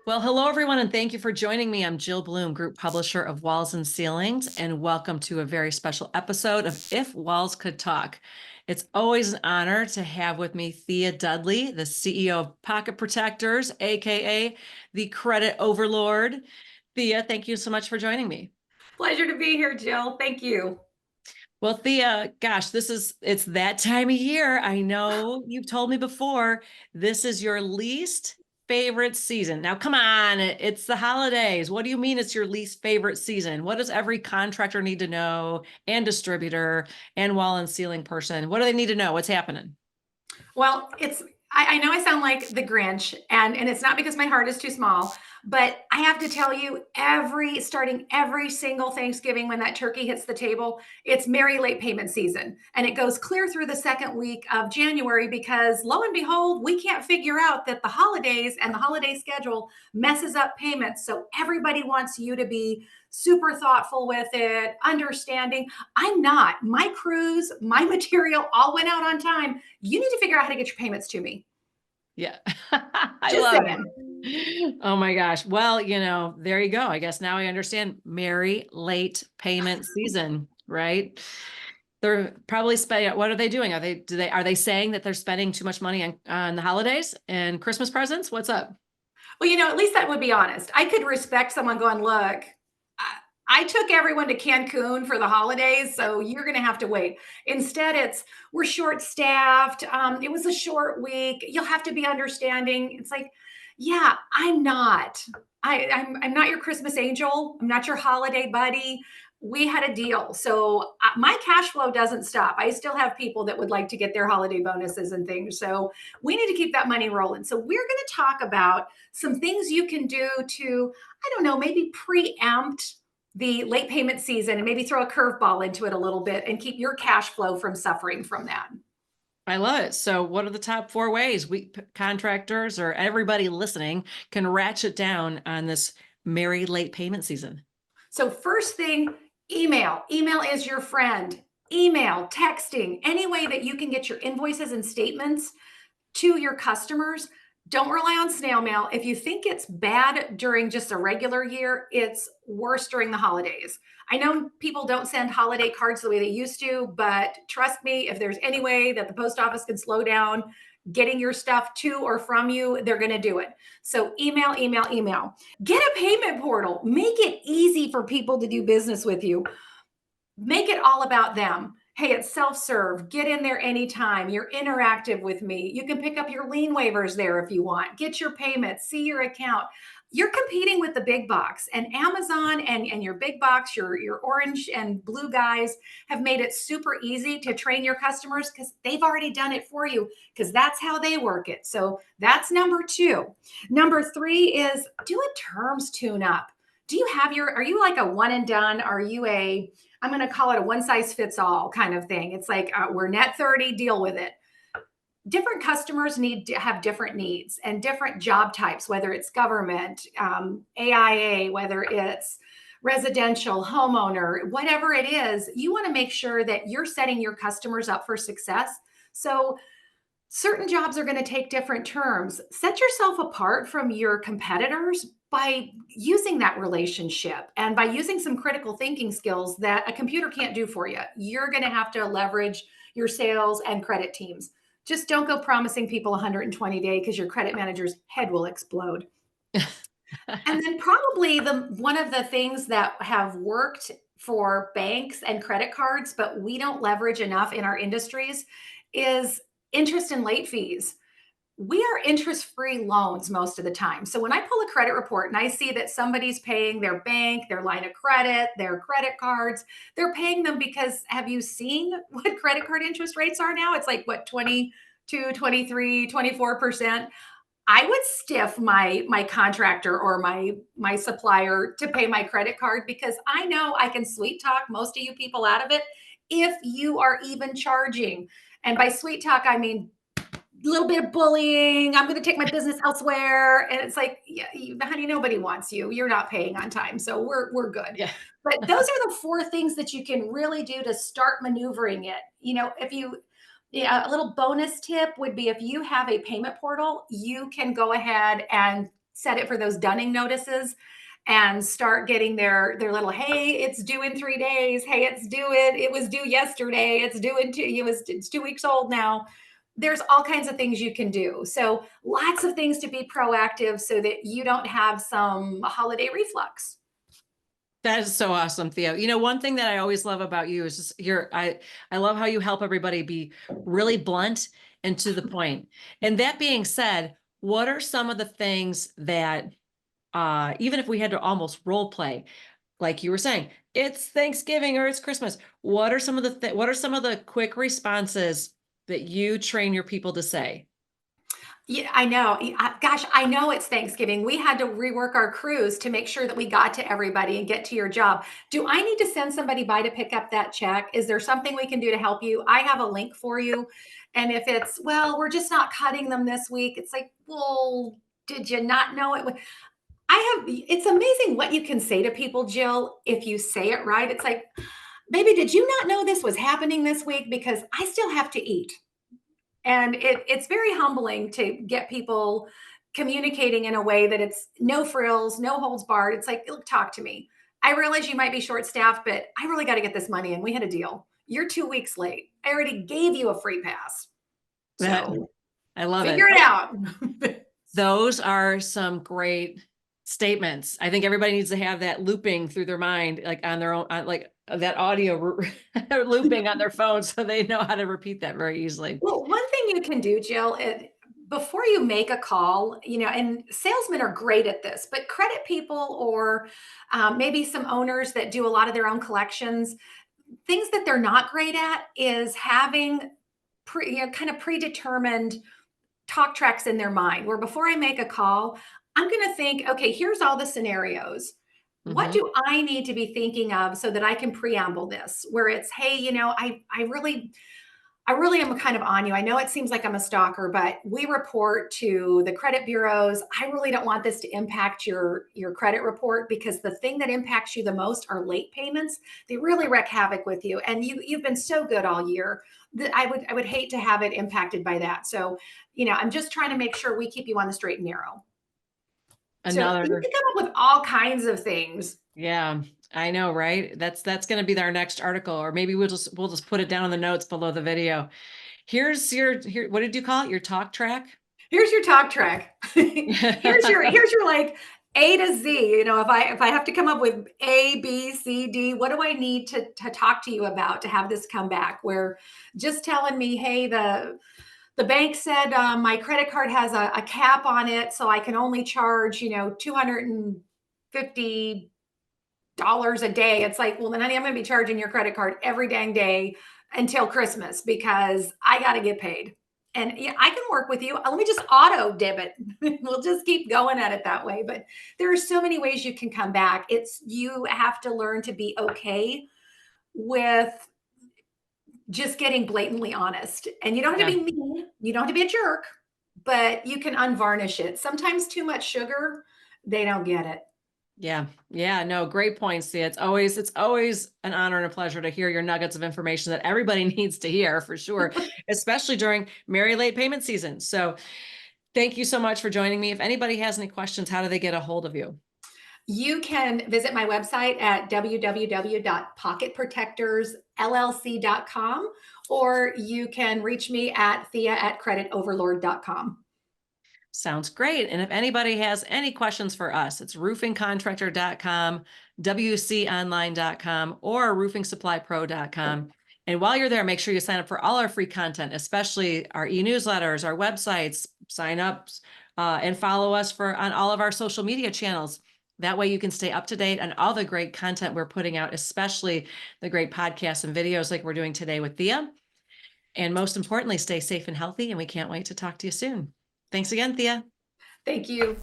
Well, hello everyone, and thank you for joining me. I'm Jill Bloom, Group Publisher of Walls and Ceilings, and welcome to a very special episode of If Walls Could Talk. It's always an honor to have with me Thea Dudley, the CEO of Pocket Protectors, aka the Credit Overlord. Thea, thank you so much for joining me. Pleasure to be here, Jill. Thank you. Well, Thea, gosh, it's that time of year. I know you've told me before, this is your least favorite season. Now, come on, it's the holidays. What do you mean it's your least favorite season? What does every contractor need to know, and distributor and wall and ceiling person? What do they need to know? What's happening? Well, I know I sound like the Grinch, and it's not because my heart is too small, but I have to tell you, starting every single Thanksgiving when that turkey hits the table, it's merry late payment season. And it goes clear through the second week of January because lo and behold, we can't figure out that the holidays and the holiday schedule messes up payments. So everybody wants you to be super thoughtful with it, understanding. I'm not. My crews, my material all went out on time. You need to figure out how to get your payments to me. Yeah, I Just love saying. it. Oh my gosh. Well, there you go. I guess now I understand merry late payment season, right? They're probably spending. What are they doing? Are they saying that they're spending too much money on the holidays and Christmas presents? What's up? Well, at least that would be honest. I could respect someone going, look, I took everyone to Cancun for the holidays, so you're going to have to wait. Instead, we're short staffed. It was a short week. You'll have to be understanding. It's like, yeah, I'm not. I'm not your Christmas angel. I'm not your holiday buddy. We had a deal. So my cash flow doesn't stop. I still have people that would like to get their holiday bonuses and things. So we need to keep that money rolling. So we're going to talk about some things you can do to, I don't know, maybe preempt the late payment season and maybe throw a curveball into it a little bit and keep your cash flow from suffering from that. I love it. So, what are the top four ways contractors or everybody listening can ratchet down on this merry late payment season? So, first thing, email. Email is your friend. Email, texting, any way that you can get your invoices and statements to your customers. Don't rely on snail mail. If you think it's bad during just a regular year, it's worse during the holidays. I know people don't send holiday cards the way they used to, but trust me, if there's any way that the post office can slow down getting your stuff to or from you, they're going to do it. So email, email, email. Get a payment portal. Make it easy for people to do business with you. Make it all about them. Hey, it's self-serve. Get in there anytime. You're interactive with me. You can pick up your lien waivers there if you want. Get your payments, see your account. You're competing with the big box, and Amazon and your big box, your orange and blue guys have made it super easy to train your customers because they've already done it for you because that's how they work it. So that's number two. Number three is do a terms tune up. Are you like a one and done? Are you I'm going to call it a one size fits all kind of thing. It's like we're net 30, deal with it. Different customers need to have different needs and different job types, whether it's government, AIA, whether it's residential, homeowner, whatever it is, you want to make sure that you're setting your customers up for success. So certain jobs are going to take different terms. Set yourself apart from your competitors by using that relationship and by using some critical thinking skills that a computer can't do for you. You're going to have to leverage your sales and credit teams. Just don't go promising people 120-day because your credit manager's head will explode. And then probably the one of the things that have worked for banks and credit cards, but we don't leverage enough in our industries is interest and late fees. We are interest-free loans most of the time. So when I pull a credit report and I see that somebody's paying their bank, their line of credit, their credit cards, they're paying them because have you seen what credit card interest rates are now? It's like what 22, 23, 24%. I would stiff my contractor or my supplier to pay my credit card because I know I can sweet talk most of you people out of it if you are even charging. And by sweet talk, I mean a little bit of bullying. I'm going to take my business elsewhere. And it's like, yeah, honey, nobody wants you. You're not paying on time. So we're good. Yeah. But those are the four things that you can really do to start maneuvering it. If you, yeah, a little bonus tip would be if you have a payment portal, you can go ahead and set it for those dunning notices and start getting their little, hey, it's due in 3 days. Hey, it was due yesterday. It's 2 weeks old now. There's all kinds of things you can do. So lots of things to be proactive so that you don't have some holiday reflux. That is so awesome, Theo. You know, one thing that I always love about you is just I love how you help everybody be really blunt and to the point. And that being said, what are some of the things that even if we had to almost role play, like you were saying, it's Thanksgiving or it's Christmas. What are some of what are some of the quick responses that you train your people to say? Yeah, I know. Gosh, I know it's Thanksgiving. We had to rework our crews to make sure that we got to everybody and get to your job. Do I need to send somebody by to pick up that check? Is there something we can do to help you? I have a link for you. And if it's, well, we're just not cutting them this week, it's like, well, did you not know it? It's amazing what you can say to people, Jill, if you say it right. It's like, baby, did you not know this was happening this week? Because I still have to eat. And it's very humbling to get people communicating in a way that it's no frills, no holds barred. It's like, look, talk to me. I realize you might be short staffed, but I really got to get this money in. We had a deal. You're 2 weeks late. I already gave you a free pass. That So I love figure it. it out. Those are some great statements. I think everybody needs to have that looping through their mind, like on their own, like that audio looping on their phone so they know how to repeat that very easily. Well, one thing you can do, Jill, before you make a call, and salesmen are great at this, but credit people or maybe some owners that do a lot of their own collections, things that they're not great at is having kind of predetermined talk tracks in their mind where before I make a call, I'm going to think, okay, here's all the scenarios. What Mhm. do I need to be thinking of so that I can preamble this? Where it's, hey, I really am kind of on you. I know it seems like I'm a stalker, but we report to the credit bureaus. I really don't want this to impact your credit report because the thing that impacts you the most are late payments. They really wreak havoc with you, and you've been so good all year that I would hate to have it impacted by that. So, I'm just trying to make sure we keep you on the straight and narrow. So you Another, can come up with all kinds of things. yeah, I know, right? That's going to be our next article, or maybe we'll just put it down in the notes below the video. Here, what did you call it? Your talk track? Here's your talk track. here's your like A to Z. If I have to come up with A, B, C, D, what do I need to talk to you about to have this come back? Where just telling me, hey, the bank said my credit card has a cap on it, so I can only charge $250 a day. It's like, well, then honey, I'm going to be charging your credit card every dang day until Christmas because I got to get paid. And yeah, I can work with you. Let me just auto debit. We'll just keep going at it that way. But there are so many ways you can come back. You have to learn to be okay with just getting blatantly honest. And you don't have to Yeah. be mean. You don't have to be a jerk, but you can unvarnish it. Sometimes too much sugar, they don't get it. Yeah. Yeah. No, great points. See, it's always an honor and a pleasure to hear your nuggets of information that everybody needs to hear for sure, especially during merry late payment season. So thank you so much for joining me. If anybody has any questions, how do they get a hold of you? You can visit my website at www.pocketprotectorsllc.com, or you can reach me at thea@creditoverlord.com. Sounds great. And if anybody has any questions for us, it's roofingcontractor.com, wconline.com, or roofingsupplypro.com. And while you're there, make sure you sign up for all our free content, especially our e-newsletters, our websites, sign up and follow us on all of our social media channels. That way you can stay up to date on all the great content we're putting out, especially the great podcasts and videos like we're doing today with Thea. And most importantly, stay safe and healthy. And we can't wait to talk to you soon. Thanks again, Thea. Thank you.